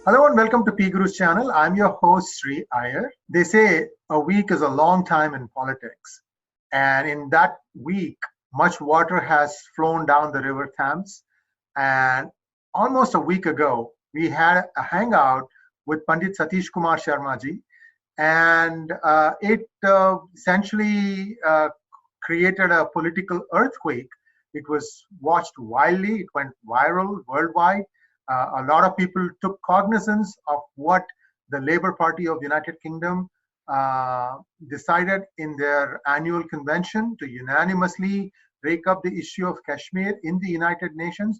Hello and welcome to PGurus channel. I'm your host Sri Iyer. They say a week is a long time in politics. And in that week, much water has flown down the river Thames. And almost a week ago, we had a hangout with Pandit Satish Sharma ji. And it essentially created a political earthquake. It was watched widely, it went viral worldwide. A lot of people took cognizance of what the Labour Party of the United Kingdom decided in their annual convention to unanimously take up the issue of Kashmir in the United Nations.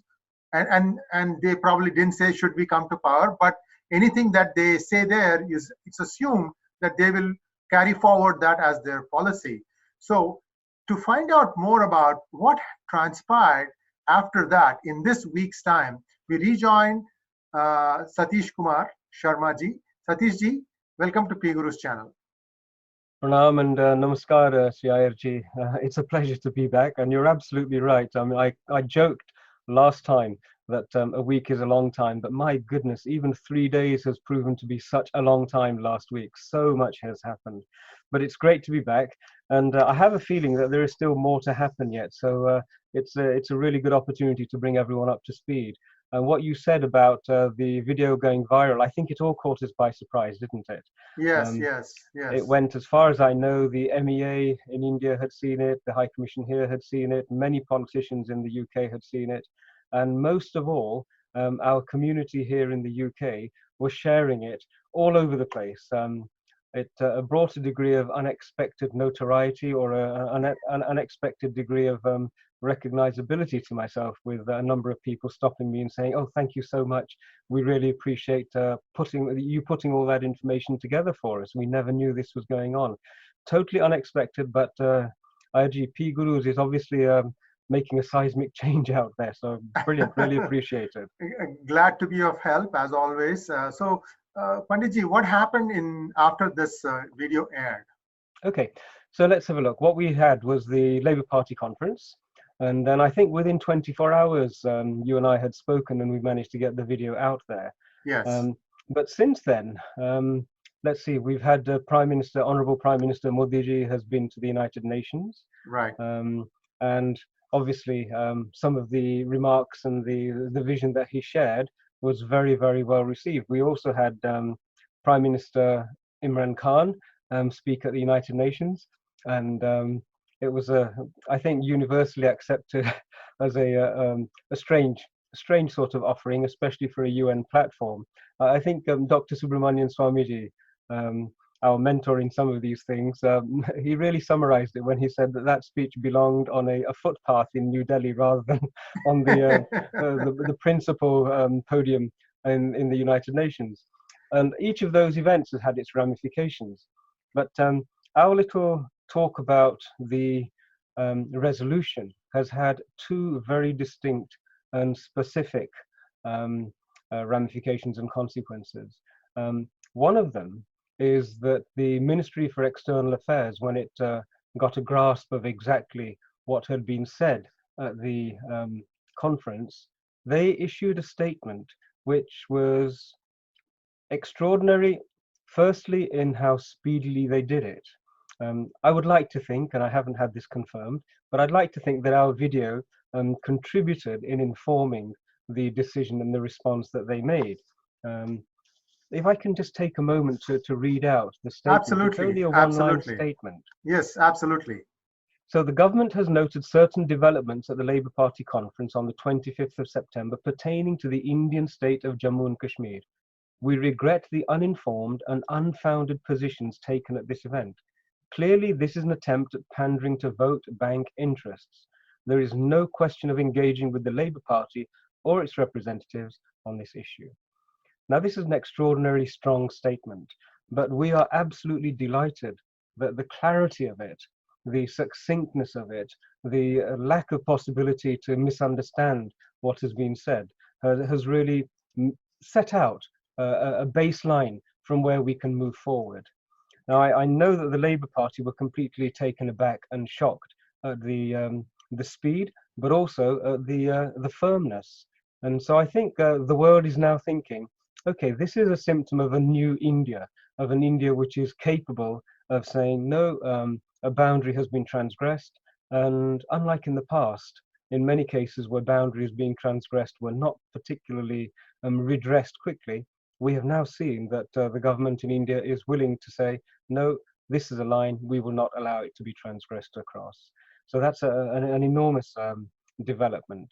And they probably didn't say should we come to power, but anything that they say there is, it's assumed that they will carry forward that as their policy. So to find out more about what transpired after that, in this week's time, we rejoin Satish Sharma ji. Satish ji, welcome to PGurus channel. Pranam and namaskar, Sri Iyer ji. It's a pleasure to be back, and you're absolutely right. I mean, I joked last time that a week is a long time, but my goodness, even 3 days has proven to be such a long time last week. So much has happened. But it's great to be back, and I have a feeling that there is still more to happen yet. So it's a really good opportunity to bring everyone up to speed. And what you said about the video going viral, I think it all caught us by surprise, didn't it? Yes, yes. It went, as far as I know, the MEA in India had seen it, the High Commission here had seen it, many politicians in the UK had seen it, and most of all, our community here in the UK was sharing it all over the place. It brought a degree of unexpected notoriety, or an unexpected degree of recognizability to myself, with a number of people stopping me and saying, "Oh, thank you so much. We really appreciate putting all that information together for us. We never knew this was going on." Totally unexpected, but PGurus is obviously making a seismic change out there. So brilliant, really appreciate it. Glad to be of help as always. Panditji, what happened after this video aired? Okay, so let's have a look. What we had was the Labour Party conference. And then I think within 24 hours, you and I had spoken, and we managed to get the video out there. Yes. But since then, let's see, we've had Honorable Prime Minister Modi ji has been to the United Nations. Right. And obviously, some of the remarks and the vision that he shared was very, very well received. We also had Prime Minister Imran Khan speak at the United Nations, and it was I think universally accepted as a strange sort of offering, especially for a UN platform. I think Dr. Subramanian Swamiji, our mentor in some of these things, he really summarized it when he said that speech belonged on a footpath in New Delhi rather than on the principal podium in the United Nations. And each of those events has had its ramifications. But our little talk about the resolution has had two very distinct and specific ramifications and consequences. One of them is that the Ministry for External Affairs, when it got a grasp of exactly what had been said at the conference, they issued a statement which was extraordinary, firstly in how speedily they did it. I would like to think, and I haven't had this confirmed, but I'd like to think that our video contributed in informing the decision and the response that they made. If I can just take a moment to read out the statement. Absolutely. It's only a one-line statement. Yes, absolutely. So the government has noted certain developments at the Labour Party conference on the 25th of September pertaining to the Indian state of Jammu and Kashmir. We regret the uninformed and unfounded positions taken at this event. Clearly, this is an attempt at pandering to vote bank interests. There is no question of engaging with the Labour Party or its representatives on this issue. Now, this is an extraordinarily strong statement, but we are absolutely delighted that the clarity of it, the succinctness of it, the lack of possibility to misunderstand what has been said, has really set out a baseline from where we can move forward. Now, I know that the Labour Party were completely taken aback and shocked the speed, but also the firmness. And so I think the world is now thinking, okay, this is a symptom of a new India, of an India which is capable of saying, no, a boundary has been transgressed. And unlike in the past, in many cases where boundaries being transgressed were not particularly redressed quickly, we have now seen that the government in India is willing to say, no, this is a line, we will not allow it to be transgressed across. So that's an enormous development.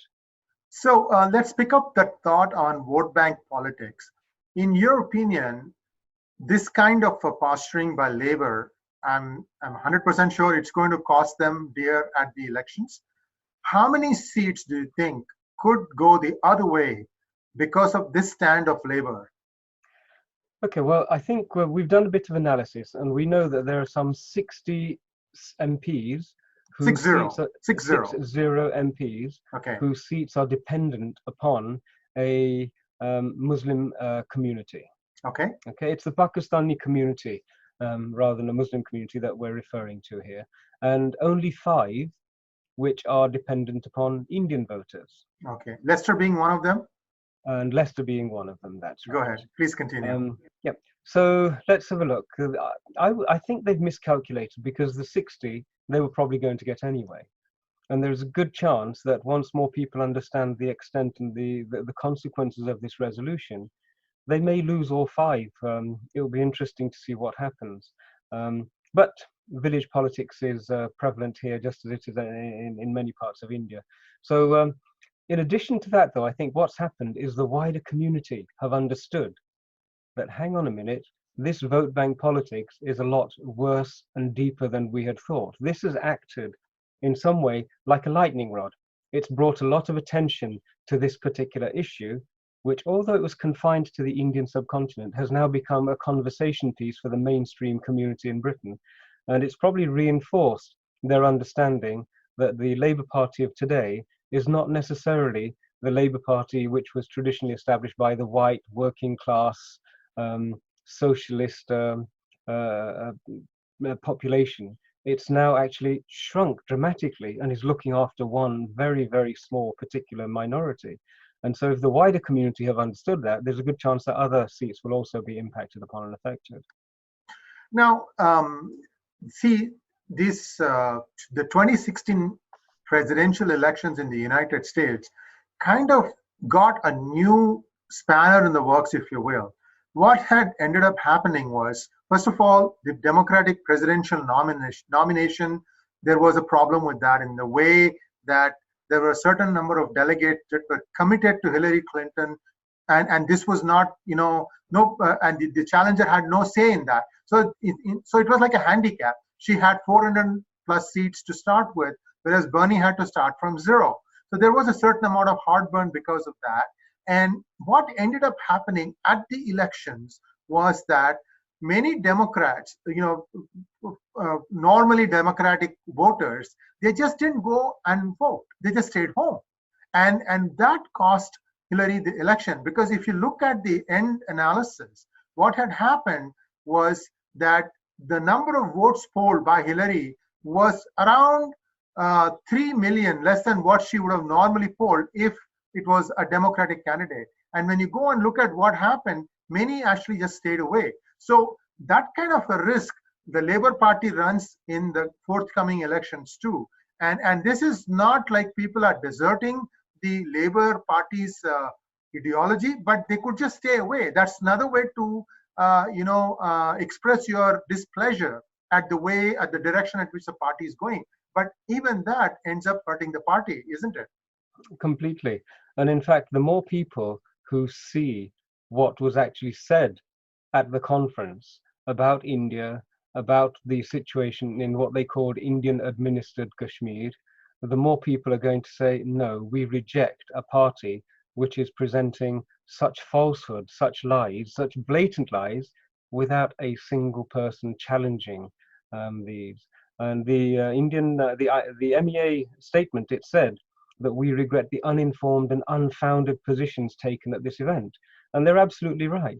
So let's pick up that thought on vote bank politics. In your opinion, this kind of posturing by Labour, I'm 100% sure it's going to cost them dear at the elections. How many seats do you think could go the other way because of this stand of Labour? Okay, well, I think we've done a bit of analysis, and we know that there are some 60 MPs whose seats are 60 MPs Okay. whose seats are dependent upon a Muslim community. Okay. Okay, it's the Pakistani community rather than a Muslim community that we're referring to here, and only 5 which are dependent upon Indian voters. Okay, Leicester being one of them? And Leicester being one of them, that's Go right. ahead, please continue. Yep, so let's have a look. I think they've miscalculated because the 60, they were probably going to get anyway. And there's a good chance that once more people understand the extent and the consequences of this resolution, they may lose all 5. It'll be interesting to see what happens. But village politics is prevalent here just as it is in many parts of India. So in addition to that, though, I think what's happened is the wider community have understood that, hang on a minute, this vote bank politics is a lot worse and deeper than we had thought. This has acted in some way like a lightning rod. It's brought a lot of attention to this particular issue, which, although it was confined to the Indian subcontinent, has now become a conversation piece for the mainstream community in Britain. And it's probably reinforced their understanding that the Labour Party of today is not necessarily the Labour Party which was traditionally established by the white working class socialist population. It's now actually shrunk dramatically and is looking after one very, very small particular minority. And so if the wider community have understood that, there's a good chance that other seats will also be impacted upon and affected. Now, see, this the 2016 presidential elections in the United States kind of got a new spanner in the works, if you will. What had ended up happening was, first of all, the Democratic presidential nomination, there was a problem with that in the way that there were a certain number of delegates that were committed to Hillary Clinton, and this was not, and the challenger had no say in that. So it was like a handicap. She had 400 plus seats to start with, whereas Bernie had to start from 0. So there was a certain amount of heartburn because of that. And what ended up happening at the elections was that many Democrats, normally Democratic voters, they just didn't go and vote. They just stayed home. And that cost Hillary the election, because if you look at the end analysis, what had happened was that the number of votes polled by Hillary was around 3 million, less than what she would have normally polled if it was a Democratic candidate. And when you go and look at what happened, many actually just stayed away. So that kind of a risk the Labour Party runs in the forthcoming elections too. And this is not like people are deserting the Labour Party's ideology, but they could just stay away. That's another way to express your displeasure at the direction at which the party is going. But even that ends up hurting the party, isn't it? Completely. And in fact, the more people who see what was actually said at the conference about India, about the situation in what they called Indian administered Kashmir, the more people are going to say, no, we reject a party which is presenting such falsehood, such lies, such blatant lies, without a single person challenging these. And the MEA statement, it said that we regret the uninformed and unfounded positions taken at this event. And they're absolutely right.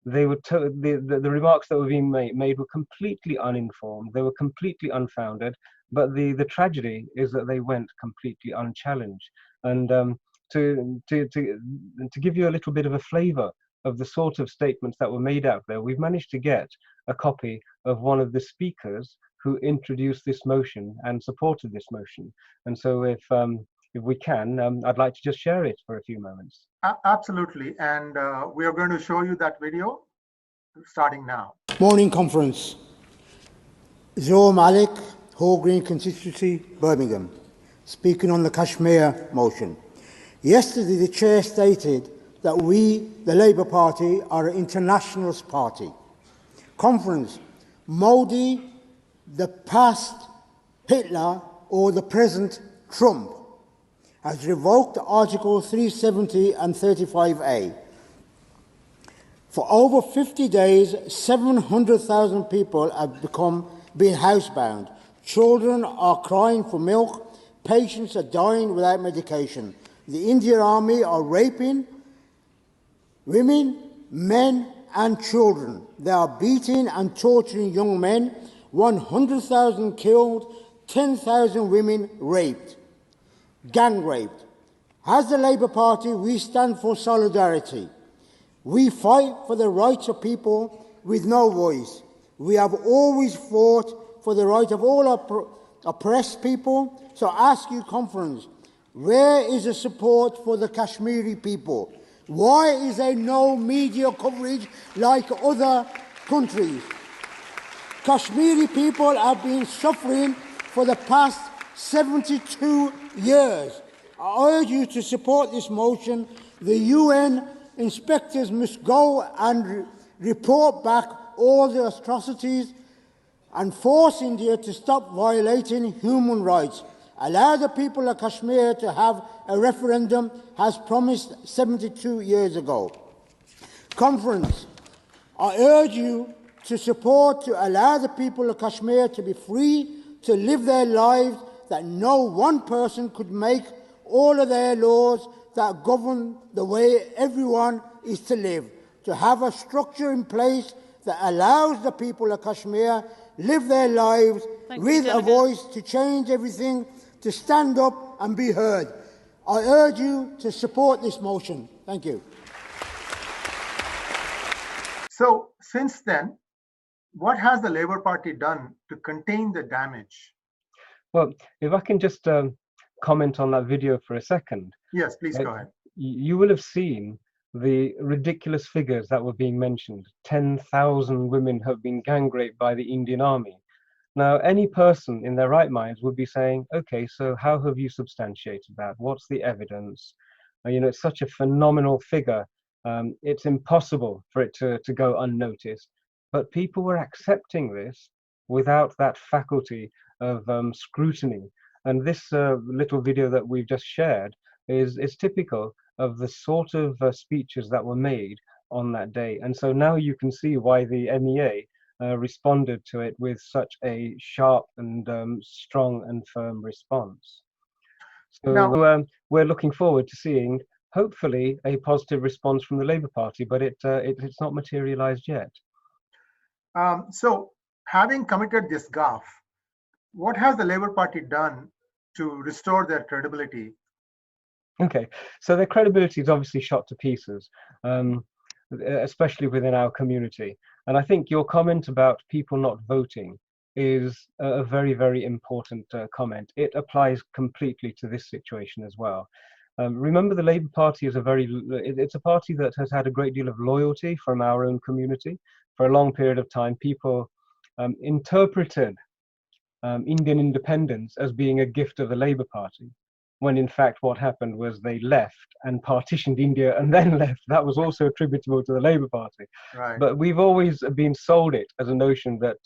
They were the remarks that were being made were completely uninformed. They were completely unfounded, But the tragedy is that they went completely unchallenged. And to give you a little bit of a flavour of the sort of statements that were made out there, we've managed to get a copy of one of the speakers who introduced this motion and supported this motion. And so if we can, I'd like to just share it for a few moments. Absolutely. And we are going to show you that video starting now. Morning conference. Zoe Malik, Hall Green constituency, Birmingham, speaking on the Kashmir motion. Yesterday, the chair stated that we, the Labour Party, are an internationalist party. Conference. Modi, the past Hitler or the present Trump, has revoked Article 370 and 35A. For over 50 days, 700,000 people have been housebound. Children are crying for milk. Patients are dying without medication. The Indian Army are raping women, men and children. They are beating and torturing young men. 100,000 killed, 10,000 women raped, gang raped. As the Labour Party, we stand for solidarity. We fight for the rights of people with no voice. We have always fought for the right of all oppressed people. So I ask you, conference, where is the support for the Kashmiri people? Why is there no media coverage like other countries? Kashmiri people have been suffering for the past 72 years. I urge you to support this motion. The UN inspectors must go and report back all the atrocities and force India to stop violating human rights. Allow the people of Kashmir to have a referendum as promised 72 years ago. Conference, I urge you to support to allow the people of Kashmir to be free to live their lives, that no one person could make all of their laws that govern the way everyone is to live. To have a structure in place that allows the people of Kashmir live their lives with a voice to change everything, to stand up and be heard. I urge you to support this motion. Thank you. So since then, what has the Labour Party done to contain the damage? Well, if I can just comment on that video for a second. Yes, please go ahead. You will have seen the ridiculous figures that were being mentioned. 10,000 women have been gang raped by the Indian Army. Now, any person in their right minds would be saying, okay, so how have you substantiated that? What's the evidence? It's such a phenomenal figure. It's impossible for it to go unnoticed. But people were accepting this without that faculty of scrutiny. And this little video that we've just shared is typical of the sort of speeches that were made on that day. And so now you can see why the MEA responded to it with such a sharp and strong and firm response. So now, we're looking forward to seeing, hopefully, a positive response from the Labour Party, but it's not materialised yet. So, having committed this gaffe, what has the Labour Party done to restore their credibility? Okay, so their credibility is obviously shot to pieces, especially within our community. And I think your comment about people not voting is a very, very important comment. It applies completely to this situation as well. Remember, the Labour Party is it's a party that has had a great deal of loyalty from our own community. For a long period of time, people interpreted Indian independence as being a gift of the Labour Party, when in fact what happened was they left and partitioned India and then left. That was also attributable to the Labour Party. Right. But we've always been sold it as a notion that,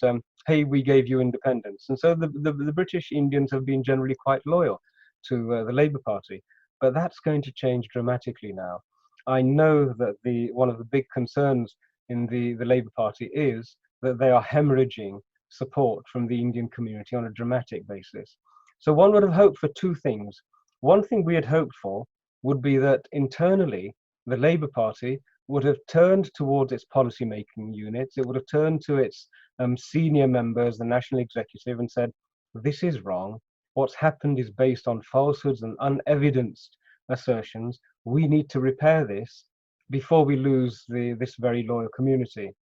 hey, we gave you independence. And so the British Indians have been generally quite loyal to the Labour Party. But that's going to change dramatically now. I know that one of the big concerns in the Labour Party is that they are hemorrhaging support from the Indian community on a dramatic basis. So one would have hoped for two things. One thing we had hoped for would be that internally, the Labour Party would have turned towards its policy-making units. It would have turned to its senior members, the National Executive, and said, this is wrong. What's happened is based on falsehoods and unevidenced assertions. We need to repair this before we lose this very loyal community.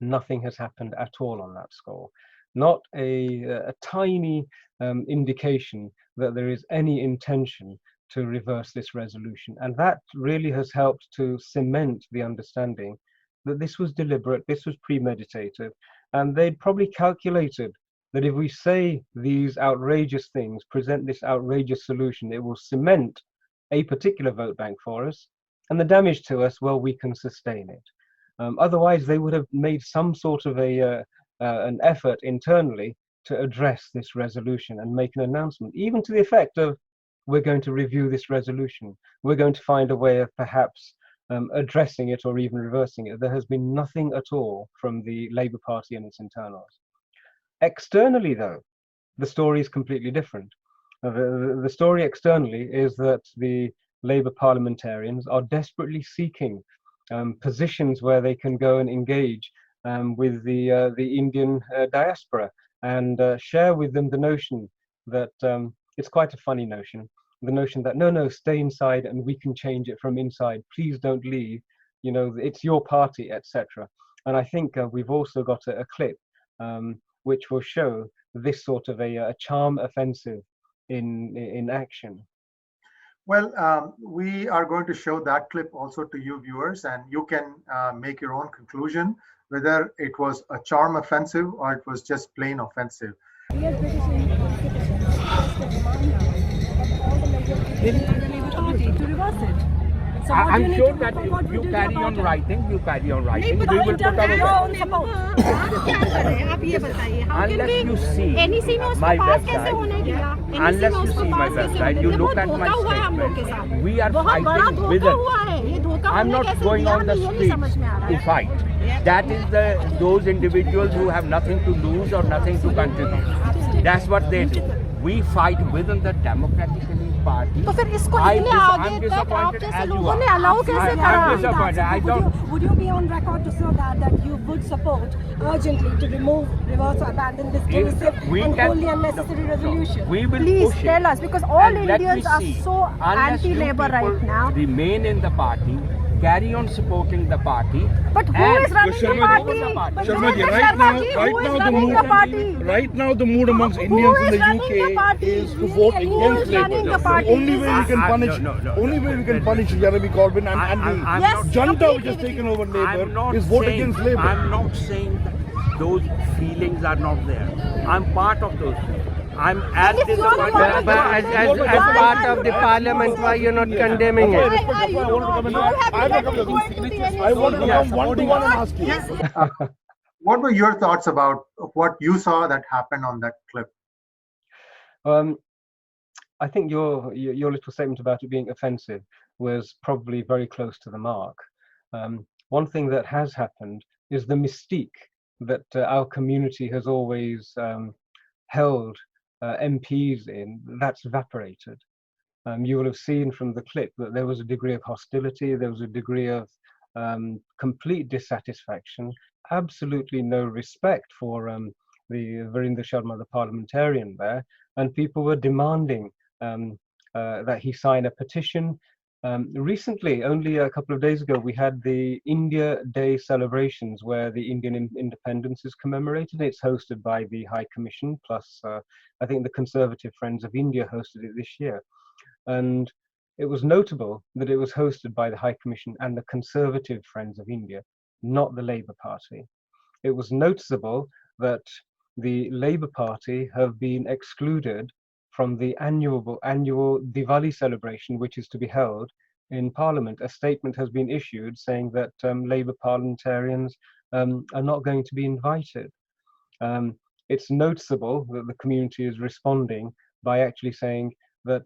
Nothing has happened at all on that score. Not a tiny indication that there is any intention to reverse this resolution. And that really has helped to cement the understanding that this was deliberate, this was premeditated, and they'd probably calculated that if we say these outrageous things, present this outrageous solution, it will cement a particular vote bank for us, and the damage to us, well, we can sustain it. Otherwise, they would have made some sort of an effort internally to address this resolution and make an announcement, even to the effect of, we're going to review this resolution. We're going to find a way of perhaps addressing it or even reversing it. There has been nothing at all from the Labour Party and its internals. Externally, though, the story is completely different. The story externally is that the Labour parliamentarians are desperately seeking positions where they can go and engage with the Indian diaspora and share with them the notion that it's quite a funny notion, the notion that no, stay inside and we can change it from inside. Please don't leave. You know, it's your party, etc. And I think we've also got a clip which will show this sort of a charm offensive in action. Well, we are going to show that clip also to you viewers, and you can make your own conclusion whether it was a charm offensive or it was just plain offensive. To reverse it. So I'm sure that if you carry on writing, we will put unless you see my website, you look at my statement, we are fighting with it. I'm not going on the streets to fight. That is those individuals who have nothing to lose or nothing to contribute. That's what they do. We fight within the democratically party. तो फिर इसको इतने आगे तक आप जैसे लोगों ने allow कैसे करा? Would you be on record to say that you would support urgently to remove, reverse, or abandon this divisive and wholly unnecessary resolution? We will Please push tell it. us, because all And Indians are so anti-Labour right now. Remain in the party. Carry on supporting the party. But who is running the party? Sharma ji, right now the mood amongst Indians in the UK is to vote against Labour. Only way we can punish Jeremy Corbyn and the junta which has taken over Labour is vote against Labour. I'm not saying that those feelings are not there. I'm part of those feelings. I'm as disappointed. But as part of the parliament, why you're not condemning it? I want to come one-to-one and ask you. What were your thoughts about what you saw that happened on that clip? I think your little statement about it being offensive was probably very close to the mark. One thing that has happened is the mystique that our community has always held MPs in, that's evaporated. You will have seen from the clip that there was a degree of hostility, there was a degree of complete dissatisfaction, absolutely no respect for the Virendra Sharma, the parliamentarian there, and people were demanding that he sign a petition. Recently, only a couple of days ago, we had the India Day celebrations where the Indian independence is commemorated. It's hosted by the High Commission, plus I think the Conservative Friends of India hosted it this year. And it was notable that it was hosted by the High Commission and the Conservative Friends of India, not the Labour Party. It was noticeable that the Labour Party have been excluded from the annual Diwali celebration, which is to be held in Parliament. A statement has been issued saying that Labour parliamentarians are not going to be invited. It's noticeable that the community is responding by actually saying that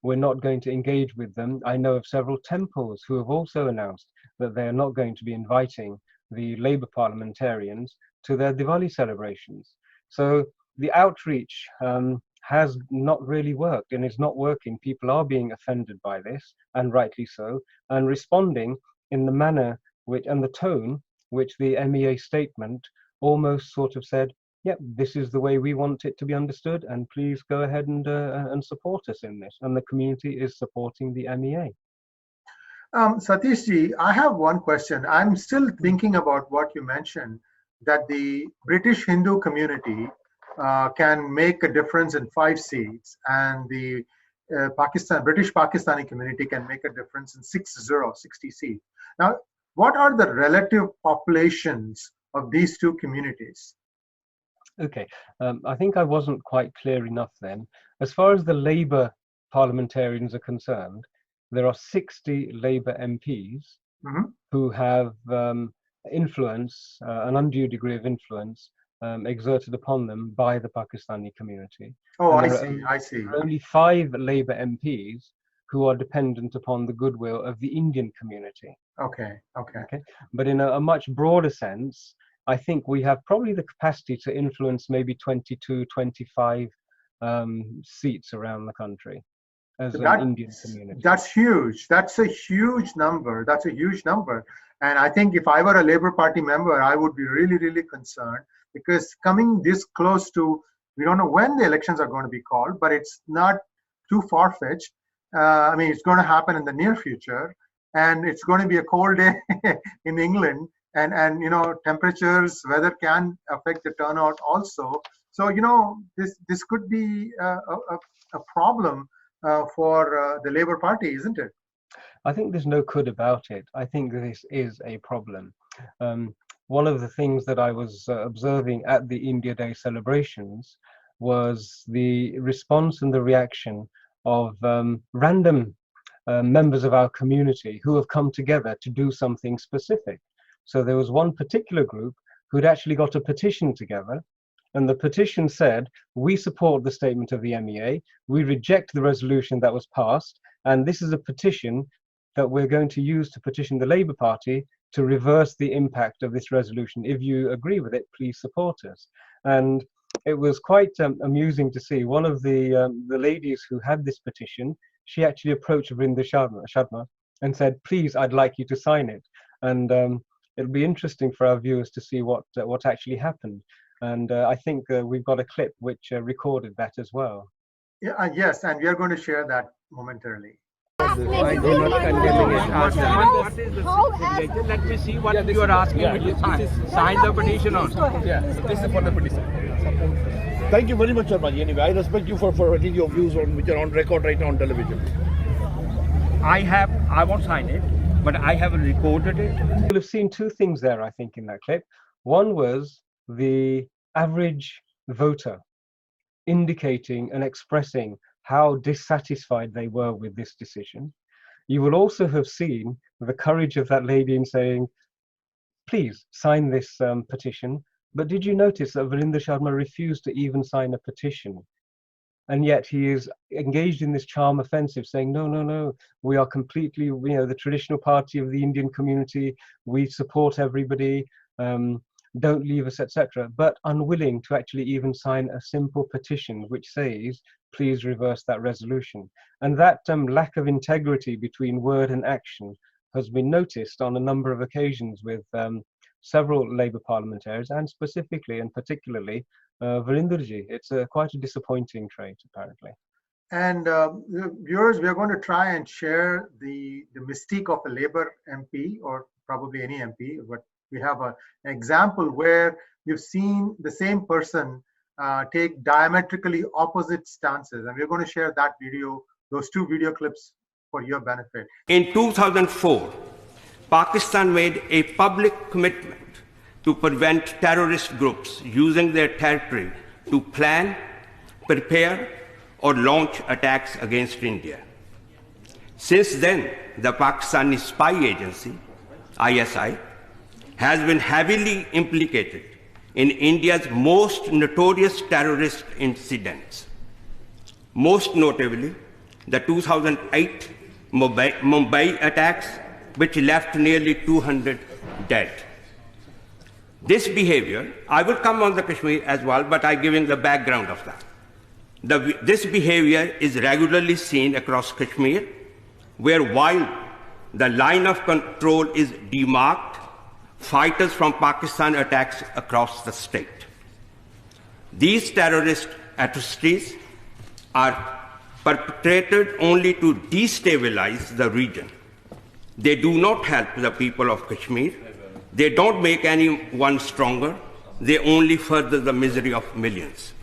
we're not going to engage with them. I know of several temples who have also announced that they are not going to be inviting the Labour parliamentarians to their Diwali celebrations. So the outreach has not really worked, and it's not working. People are being offended by this, and rightly so, and responding in the manner which and the tone which the MEA statement almost sort of said, yep, this is the way we want it to be understood, and please go ahead and support us in this. And the community is supporting the MEA. Satish ji, I have one question. I'm still thinking about what you mentioned, that the British Hindu community can make a difference in 5 seats, and the British Pakistani community can make a difference in 60 seats. Now, what are the relative populations of these two communities? Okay, I think I wasn't quite clear enough then. As far as the Labour parliamentarians are concerned, there are 60 Labour MPs who have influence, an undue degree of influence exerted upon them by the Pakistani community. Oh, I see. There are only 5 Labour MPs who are dependent upon the goodwill of the Indian community. Okay. But in a much broader sense, I think we have probably the capacity to influence maybe 22, 25 seats around the country as an Indian community. That's huge. That's a huge number. And I think if I were a Labour Party member, I would be really, really concerned, because coming this close to, we don't know when the elections are going to be called, but it's not too far-fetched. I mean, it's going to happen in the near future, and it's going to be a cold day in England, and you know, temperatures, weather can affect the turnout also. So, you know, this could be a problem for the Labour Party, isn't it? I think there's no could about it. I think this is a problem. One of the things that I was observing at the India Day celebrations was the response and the reaction of random members of our community who have come together to do something specific. So there was one particular group who'd actually got a petition together, and the petition said, we support the statement of the MEA, we reject the resolution that was passed, and this is a petition that we're going to use to petition the Labour Party to reverse the impact of this resolution. If you agree with it, please support us. And it was quite amusing to see one of the ladies who had this petition. She actually approached Vrinda Sharma and said, please, I'd like you to sign it. And it'll be interesting for our viewers to see what actually happened. And I think we've got a clip which recorded that as well. Yeah, yes, and we are going to share that momentarily. I do not condemning it. What is the signature? Let me see what you are asking me to sign. Sign the petition also. Yeah, this is for the petition. Thank you very much, Sharma. Anyway, I respect you for letting your views on which are on record right now on television. I won't sign it, but I have recorded it. You'll have seen 2 things there, I think, in that clip. One was the average voter indicating and expressing how dissatisfied they were with this decision. You will also have seen the courage of that lady in saying, please sign this petition. But did you notice that Vrinda Sharma refused to even sign a petition? And yet he is engaged in this charm offensive, saying, no, we are completely, the traditional party of the Indian community, we support everybody, don't leave us, etc., but unwilling to actually even sign a simple petition which says, please reverse that resolution. And that lack of integrity between word and action has been noticed on a number of occasions with several Labour parliamentarians, and specifically and particularly Virendraji. It's quite a disappointing trait, apparently. And viewers, we are going to try and share the mystique of a Labour MP, or probably any MP, but we have an example where you've seen the same person take diametrically opposite stances, and we're going to share that video, those 2 video clips, for your benefit. In 2004, Pakistan made a public commitment to prevent terrorist groups using their territory to plan, prepare, or launch attacks against India. Since then, the Pakistani spy agency, ISI, has been heavily implicated in India's most notorious terrorist incidents, most notably the 2008 Mumbai attacks, which left nearly 200 dead. This behavior, I will come on the Kashmir as well, but I'm giving the background of that. This behavior is regularly seen across Kashmir, where while the line of control is demarked, fighters from Pakistan attacks across the state. These terrorist atrocities are perpetrated only to destabilize the region. They do not help the people of Kashmir. They don't make anyone stronger. They only further the misery of millions.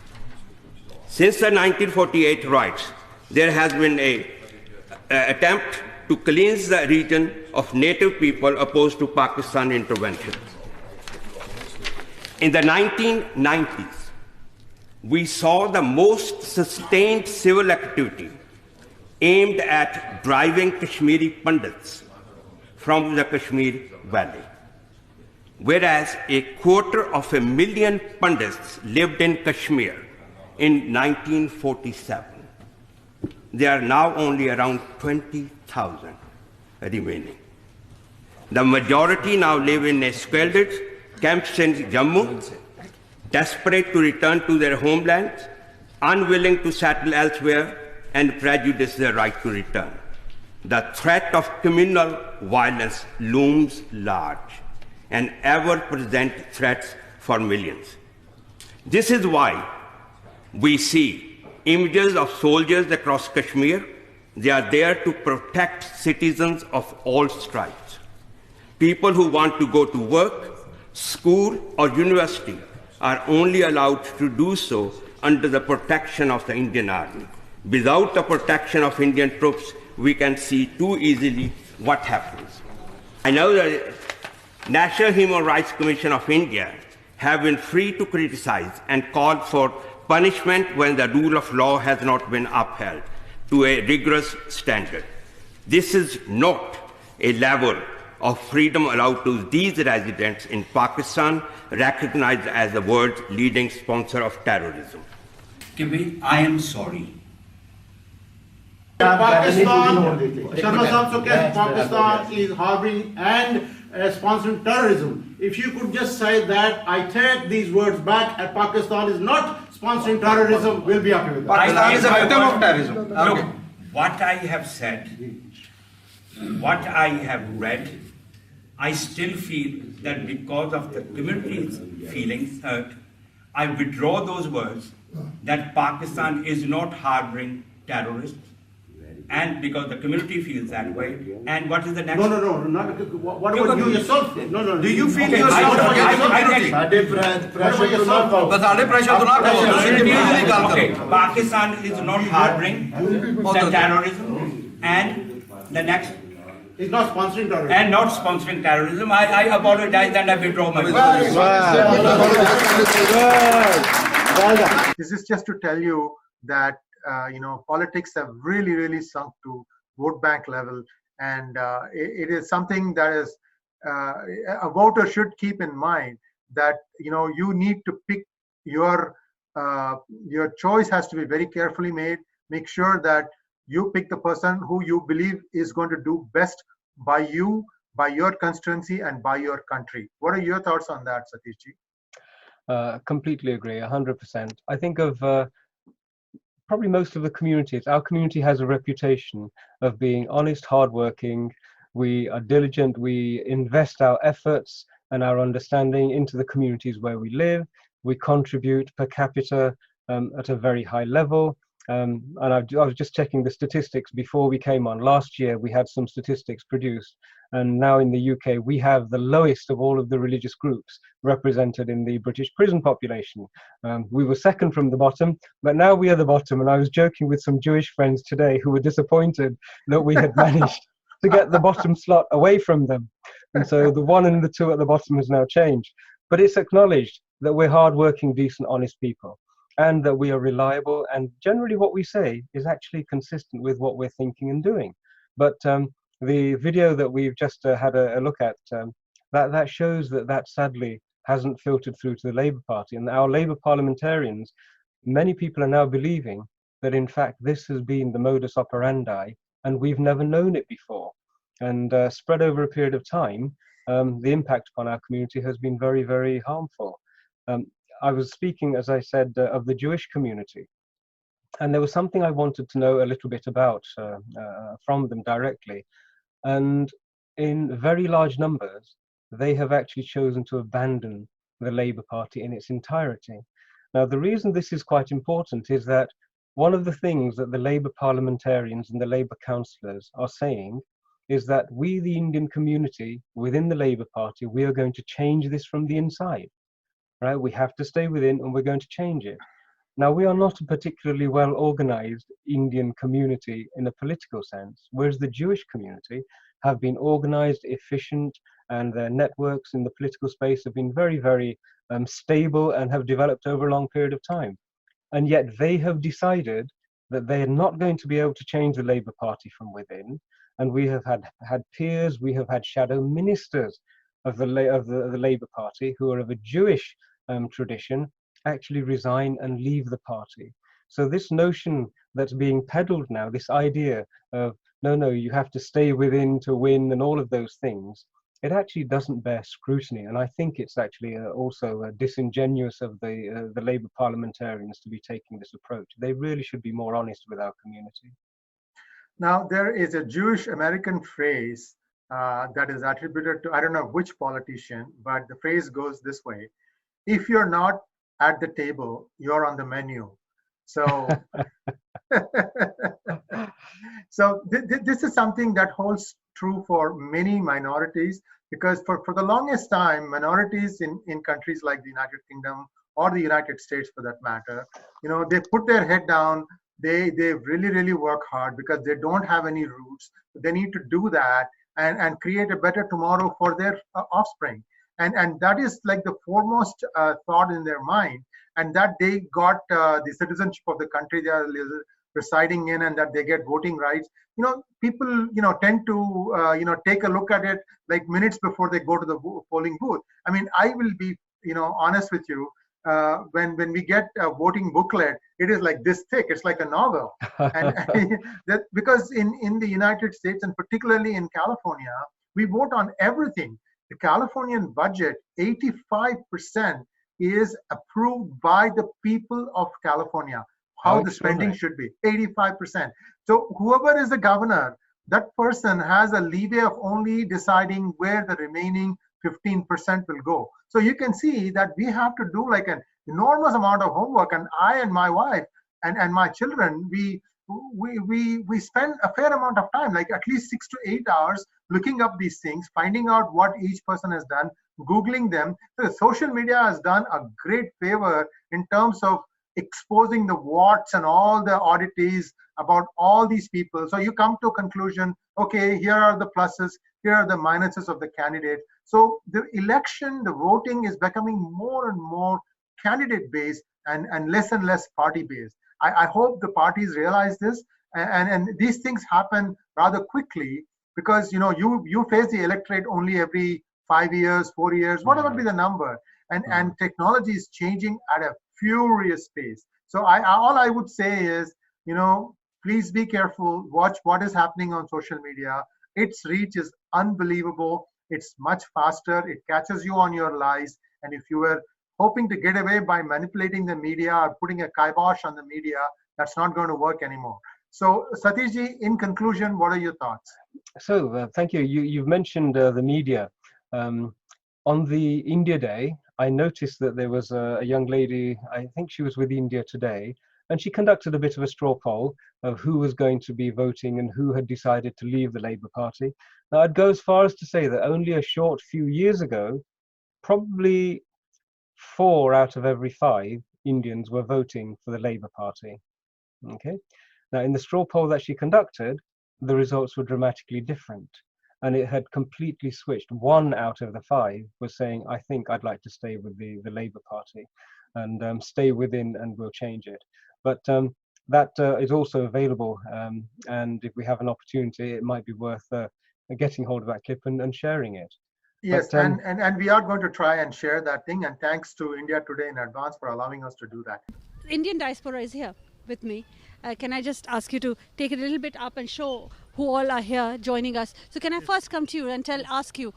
Since the 1948 riots, there has been an attempt to cleanse the region of native people opposed to Pakistan intervention. In the 1990s, we saw the most sustained civil activity aimed at driving Kashmiri Pandits from the Kashmir Valley. Whereas 250,000 Pandits lived in Kashmir in 1947. There are now only around 20,000 remaining. The majority now live in squalid camps in Jammu, desperate to return to their homelands, unwilling to settle elsewhere, and prejudice their right to return. The threat of communal violence looms large, an ever-present threat for millions. This is why we see images of soldiers across Kashmir. They are there to protect citizens of all stripes. People who want to go to work, school, or university are only allowed to do so under the protection of the Indian Army. Without the protection of Indian troops, we can see too easily what happens. I know the National Human Rights Commission of India have been free to criticize and call for punishment when the rule of law has not been upheld to a rigorous standard. This is not a level of freedom allowed to these residents in Pakistan, recognized as the world's leading sponsor of terrorism. I am sorry. Pakistan, Sharma Sahab, so Pakistan is harboring and sponsoring terrorism. If you could just say that, I take these words back, and Pakistan is not sponsoring terrorism, we'll be happy with that. Pakistan is a victim of terrorism. Look, what I have said, what I have read, I still feel that because of the community's feelings hurt, I withdraw those words that Pakistan is not harboring terrorists, and because the community feels that way. And what is the next? No, not, what about you yourself? No. Do you feel yourself? Okay, Pakistan is not harboring the terrorism, and the next. It's not sponsoring terrorism. And not sponsoring terrorism. I apologize and I withdraw my words. This is just to tell you that politics have really sunk to vote bank level, and it is something that is a voter should keep in mind, that you need to pick your choice has to be very carefully made. Make sure that you pick the person who you believe is going to do best by you, by your constituency, and by your country. What are your thoughts on that, Satish? Completely agree, 100%. I think of probably most of the communities. Our community has a reputation of being honest, hardworking. We are diligent. We invest our efforts and our understanding into the communities where we live. We contribute per capita at a very high level. And I was just checking the statistics before we came on. Last year, we had some statistics produced. And now in the UK, we have the lowest of all of the religious groups represented in the British prison population. We were second from the bottom, but now we are the bottom. And I was joking with some Jewish friends today who were disappointed that we had managed to get the bottom slot away from them. And so the 1 and the 2 at the bottom has now changed. But it's acknowledged that we're hardworking, decent, honest people, and that we are reliable, and generally what we say is actually consistent with what we're thinking and doing. But the video that we've just had a look at, that shows that sadly hasn't filtered through to the Labour Party. And our Labour parliamentarians, many people are now believing that in fact this has been the modus operandi and we've never known it before. And spread over a period of time, the impact upon our community has been very, very harmful. I was speaking, as I said, of the Jewish community, and there was something I wanted to know a little bit about from them directly. And in very large numbers, they have actually chosen to abandon the Labour Party in its entirety. Now, the reason this is quite important is that one of the things that the Labour parliamentarians and the Labour councillors are saying is that we, the Indian community within the Labour Party, we are going to change this from the inside, right? We have to stay within and we're going to change it. Now, we are not a particularly well-organized Indian community in a political sense, whereas the Jewish community have been organized, efficient, and their networks in the political space have been very, very stable and have developed over a long period of time. And yet they have decided that they are not going to be able to change the Labour Party from within. And we have had peers, we have had shadow ministers of the Labour Party who are of a Jewish tradition actually resign and leave the party. So this notion that's being peddled now, this idea of, no, you have to stay within to win and all of those things, it actually doesn't bear scrutiny. And I think it's actually also disingenuous of the Labour parliamentarians to be taking this approach. They really should be more honest with our community. Now, there is a Jewish American phrase that is attributed to, I don't know which politician, but the phrase goes this way: if you're not at the table, you're on the menu. So, this is something that holds true for many minorities, because for the longest time, minorities in countries like the United Kingdom or the United States, for that matter, they put their head down. They really work hard because they don't have any roots. They need to do that and create a better tomorrow for their offspring. And that is like the foremost thought in their mind, and that they got the citizenship of the country they are residing in, and that they get voting rights. People tend to take a look at it like minutes before they go to the polling booth. I mean, I will be honest with you. When we get a voting booklet, it is like this thick. It's like a novel. And because in the United States, and particularly in California, we vote on everything. The Californian budget, 85% is approved by the people of California, how the spending should be, 85%. So whoever is the governor, that person has a leeway of only deciding where the remaining 15% will go. So you can see that we have to do like an enormous amount of homework, and I and my wife and my children, we spend a fair amount of time, like at least 6 to 8 hours, looking up these things, finding out what each person has done, Googling them. So social media has done a great favor in terms of exposing the warts and all the oddities about all these people. So you come to a conclusion, okay, here are the pluses, here are the minuses of the candidate. So the election, the voting is becoming more and more candidate-based and less party-based. I hope the parties realize this, and these things happen rather quickly, because you face the electorate only every 5 years, 4 years, whatever be the number, and technology is changing at a furious pace. So all I would say is, please be careful, watch what is happening on social media. Its reach is unbelievable. It's much faster. It catches you on your lies, and if you were hoping to get away by manipulating the media or putting a kibosh on the media, that's not going to work anymore. So Satishji, in conclusion, what are your thoughts? So thank you. You've mentioned the media. On the India Day, I noticed that there was a young lady, I think she was with India Today, and she conducted a bit of a straw poll of who was going to be voting and who had decided to leave the Labour Party. Now, I'd go as far as to say that only a short few years ago, probably 4 out of every 5 Indians were voting for the Labour Party. Okay. Now, in the straw poll that she conducted, the results were dramatically different, and it had completely switched. 1 out of the 5 was saying, I think I'd like to stay with the Labour Party and stay within, and we'll change it. But that is also available, and if we have an opportunity, it might be worth getting hold of that clip and sharing it. Yes, but, and we are going to try and share that thing, and thanks to India Today in advance for allowing us to do that. Indian diaspora is here with me. Can I just ask you to take it a little bit up and show who all are here joining us? So can I first come to you and ask you,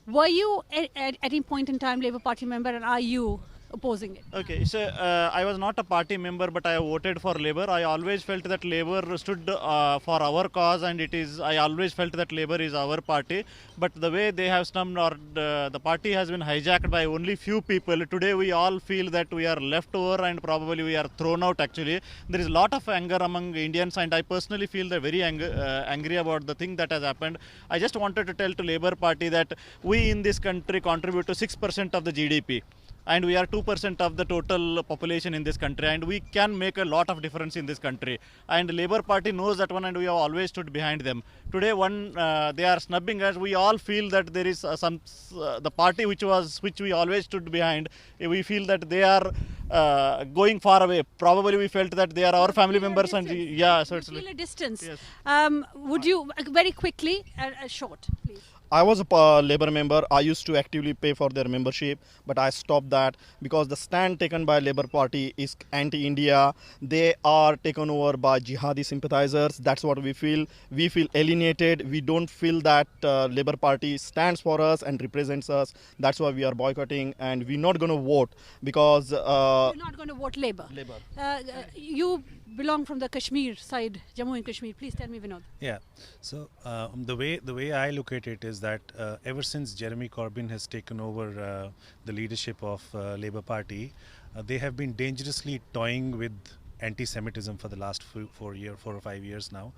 were you at any point in time Labour Party member, and are you opposing it? Okay, so I was not a party member, but I voted for Labour. I always felt that Labour stood for our cause, and I always felt that Labour is our party. But the way they have snubbed, or the party has been hijacked by only few people. Today we all feel that we are left over, and probably we are thrown out. Actually, there is a lot of anger among Indians, and I personally feel they're very angry about the thing that has happened. I just wanted to tell to Labour Party that we in this country contribute to 6% of the GDP. And we are 2% of the total population in this country, and we can make a lot of difference in this country. And Labour Party knows that one, and we have always stood behind them. Today, they are snubbing us. We all feel that there is the party which we always stood behind. We feel that they are going far away. Probably we felt that they are our family members, and yeah, so it's feel a distance. Yes. Would you very quickly, short, please? I was a Labour member. I used to actively pay for their membership, but I stopped that because the stand taken by Labour Party is anti-India. They are taken over by jihadi sympathizers. That's what we feel. We feel alienated. We don't feel that Labour Party stands for us and represents us. That's why we are boycotting, and we're not going to vote because... You're not going to vote Labour. Labour. You belong from the Kashmir side, Jammu and Kashmir. Please tell me, Vinod. Yeah. So the way I look at it is that ever since Jeremy Corbyn has taken over the leadership of Labour Party, they have been dangerously toying with anti-Semitism for the last 4 or 5 years now,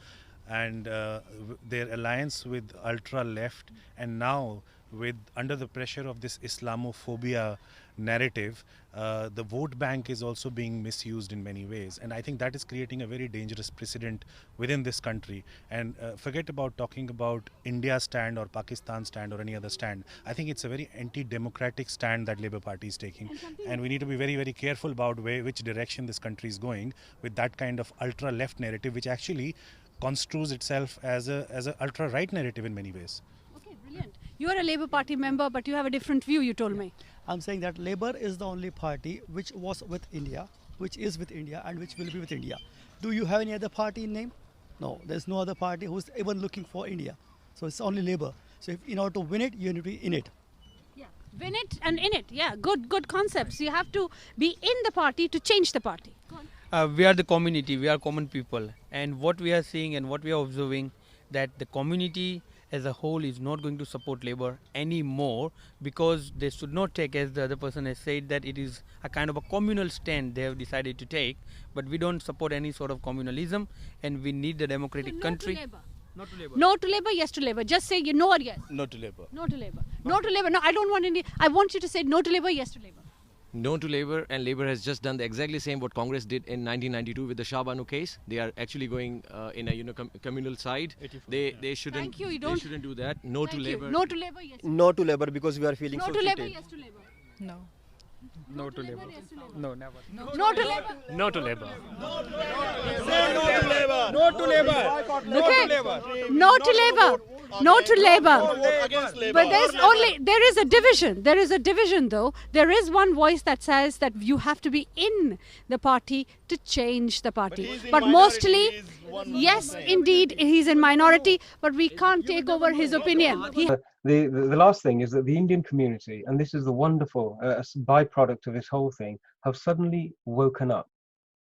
and their alliance with ultra left, and now with under the pressure of this Islamophobia narrative, the vote bank is also being misused in many ways, and I think that is creating a very dangerous precedent within this country. And forget about talking about India's stand or Pakistan's stand or any other stand. I think it's a very anti-democratic stand that Labour Party is taking, and we need to be very, very careful about which direction this country is going with that kind of ultra left narrative, which actually construes itself as a ultra right narrative in many ways. Okay, brilliant. You are a Labour Party member, but you have a different view, you told me. I'm saying that Labour is the only party which was with India, which is with India, and which will be with India. Do you have any other party in name? No, there's no other party who's even looking for India. So it's only Labour. So in order to win it, you need to be in it. Yeah, win it and in it. Yeah, good concepts. You have to be in the party to change the party. We are the community, we are common people, and what we are seeing and what we are observing, that the community as a whole is not going to support Labour anymore, because they should not take, as the other person has said, that it is a kind of a communal stand they have decided to take. But we don't support any sort of communalism, and we need the democratic country. To Labour. No to Labour. No to Labour, yes to Labour. Just say no or yes. No to Labour. No to Labour. No to Labour. No, I don't want any. I want you to say no to Labour, yes to Labour. No to Labour, and Labour has just done the exactly same what Congress did in 1992 with the Shah Banu case. They are actually going in a communal side. They shouldn't. Thank you. They shouldn't do that. No to Labour. No to Labour, yes. No to Labour because we are feeling No so to Labour, treated. yes to Labour. No. No to Labour. No, never. No to Labour. No to Labour. Say no to Labour. No to Labour. Okay. No to Labour. No to Labour. But there is a division. There is a division, though. There is one voice that says that you have to be in the party to change the party. But mostly, yes, indeed, he's in minority, but we can't take over his opinion. The last thing is that the Indian community, and this is the wonderful byproduct of this whole thing, have suddenly woken up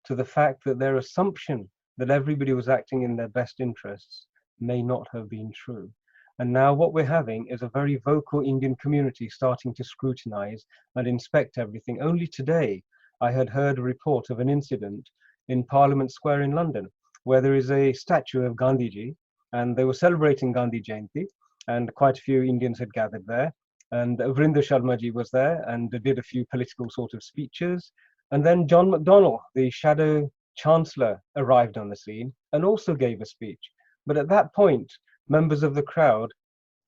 to the fact that their assumption that everybody was acting in their best interests may not have been true. And now what we're having is a very vocal Indian community starting to scrutinize and inspect everything. Only today I had heard a report of an incident in Parliament Square in London, where there is a statue of Gandhiji, and they were celebrating Gandhi Jayanti, and quite a few Indians had gathered there. And Vrinder Sharmaji was there and did a few political sort of speeches. And then John McDonnell, the shadow chancellor, arrived on the scene and also gave a speech. But at that point, members of the crowd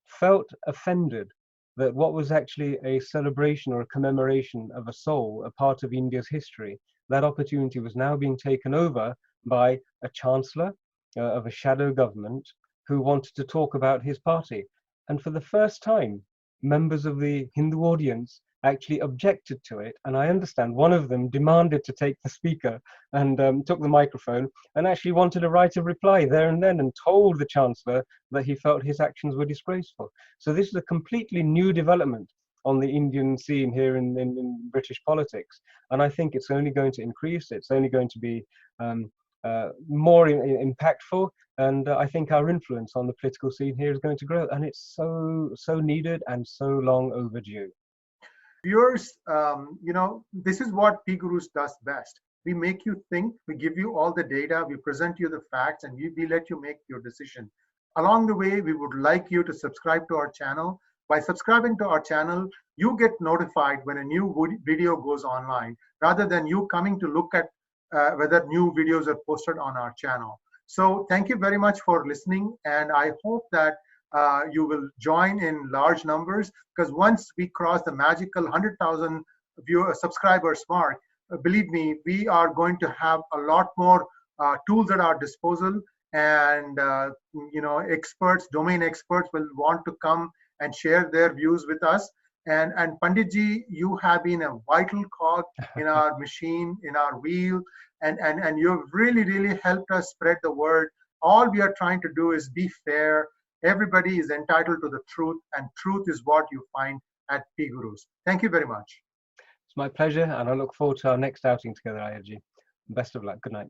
felt offended that what was actually a celebration or a commemoration of a soul, a part of India's history, that opportunity was now being taken over by a chancellor of a shadow government who wanted to talk about his party. And for the first time, members of the Hindu audience actually objected to it. And I understand one of them demanded to take the speaker and took the microphone and actually wanted to write a reply there and then and told the Chancellor that he felt his actions were disgraceful. So this is a completely new development on the Indian scene here in British politics. And I think it's only going to increase. It's only going to be more impactful. And I think our influence on the political scene here is going to grow. And it's so needed and so long overdue. Viewers, this is what PGurus does best. We make you think, we give you all the data, we present you the facts, and we let you make your decision. Along the way, we would like you to subscribe to our channel. By subscribing to our channel, you get notified when a new video goes online, rather than you coming to look at whether new videos are posted on our channel. So thank you very much for listening, and I hope that you will join in large numbers, because once we cross the magical 100,000 subscribers mark, believe me, we are going to have a lot more tools at our disposal, and experts, domain experts will want to come and share their views with us. And Panditji, you have been a vital cog in our machine, in our wheel, and you've really helped us spread the word. All we are trying to do is be fair. Everybody is entitled to the truth, and truth is what you find at PGurus. Thank you very much. It's my pleasure, and I look forward to our next outing together, Ayerji. Best of luck. Good night.